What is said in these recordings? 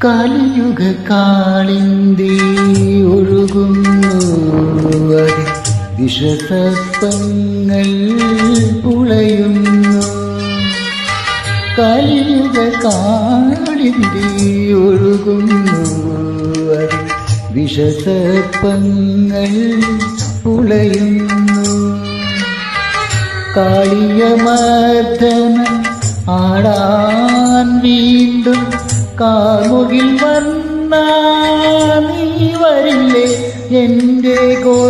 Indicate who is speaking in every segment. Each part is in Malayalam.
Speaker 1: കലിയുഗ കാളിന്തി ഒഴുകുന്നു വിഷസർപ്പങ്ങൾ പുളയുന്നു. കലിയുഗ കാളിന്തി ഒഴുകുന്നു വിഷസർപ്പങ്ങൾ പുളയുന്നു. കാളിയമർദ്ദനം ആടാൻ വീണ്ടും കാമുകിൽ വന്നാ നീ വരില്ലേ എൻ്റെ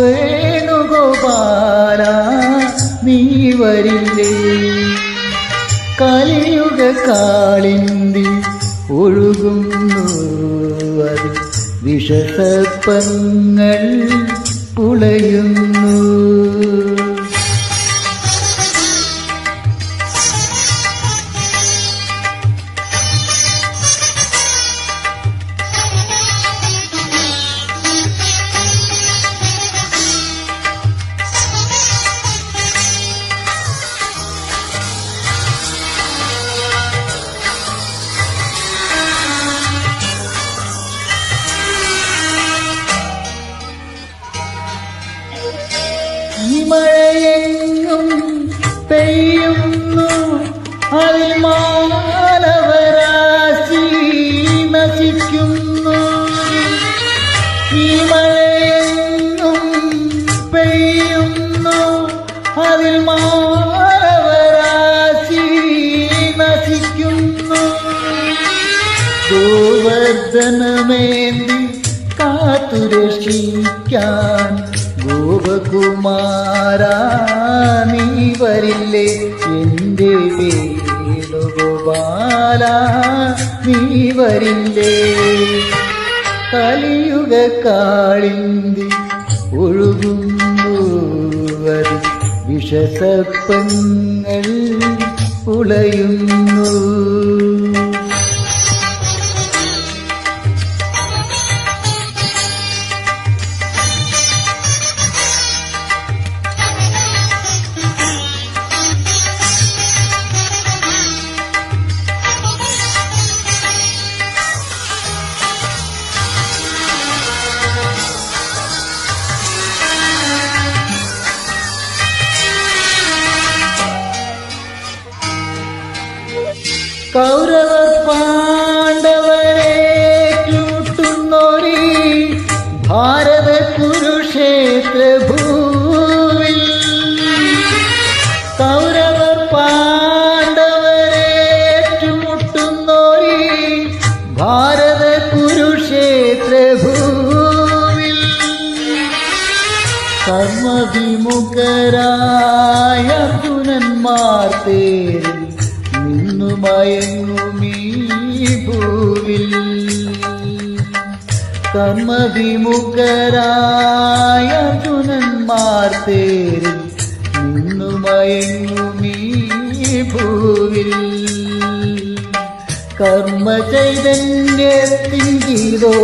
Speaker 1: വേണുഗോപാല, നീ വരില്ലേ? കലിയുഗ കാളിന്തി ഒഴുകുന്നു വിഷസർപ്പങ്ങൾ പുളയുന്നു. മഴയെങ്ങും പെയ്യുന്നു, അതിൽ മാനവരാശി നശിക്കുന്നു. ഈ മഴയെങ്ങും പെയ്യുന്നു, അതിൽ മാനവരാശി നശിക്കുന്നു. ഗോവർദ്ധനമേന്തി കാത്തുരക്ഷിക്കാൻ ഗോപകുമാരാ നീ വരില്ലേ എൻ്റെ വേണുഗോപാല, നീ വരില്ലേ? കലിയുഗ കാളിന്തി ഒഴുകുന്നു വിഷസർപ്പങ്ങൾ പുളയുന്നു. കൗരവ പാണ്ഡവരെ ചൂട്ടുന്നോരീ ഭാരത കുരുക്ഷേത്ര ഭൂവിൽ, കൗരവ പാണ്ഡവരെ ചൂട്ടുന്നോരീ ഭാരത കുരുക്ഷേത്ര ഭൂവിൽ, കർമ്മവിമുഖരായ അർജുനന്മാർ തേരിൽ മയങ്ങുമീ ഭൂവിൽ, കർമ്മവിമുഖരായ അർജുനന്മാർ തേരിൽ നിന്നുമയങ്ങുമീ ഭൂവിൽ. കർമ്മചൈതന്യത്തിൻ ഗീതോപദേശവുമായി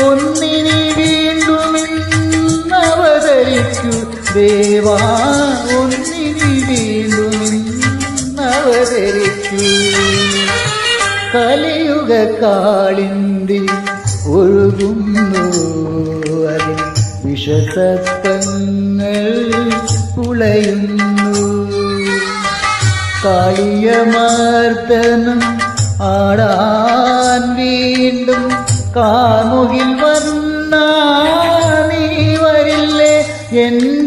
Speaker 1: ഒന്നിനി വീണ്ടുമിന്നവതരിക്കൂ ദേവാ, ഒന്നിനി വീണ്ടുമിന്നവതരിക്കൂ. കലിയുഗ കാളിന്തി ഒഴുകുന്നു വിഷസർപ്പങ്ങൾ പുളയുന്നു. കാളിയമർദ്ദനം ആടാൻ വീണ്ടും കാമുകിൽ വന്നാ നീ വരില്ലേ എൻ്റെ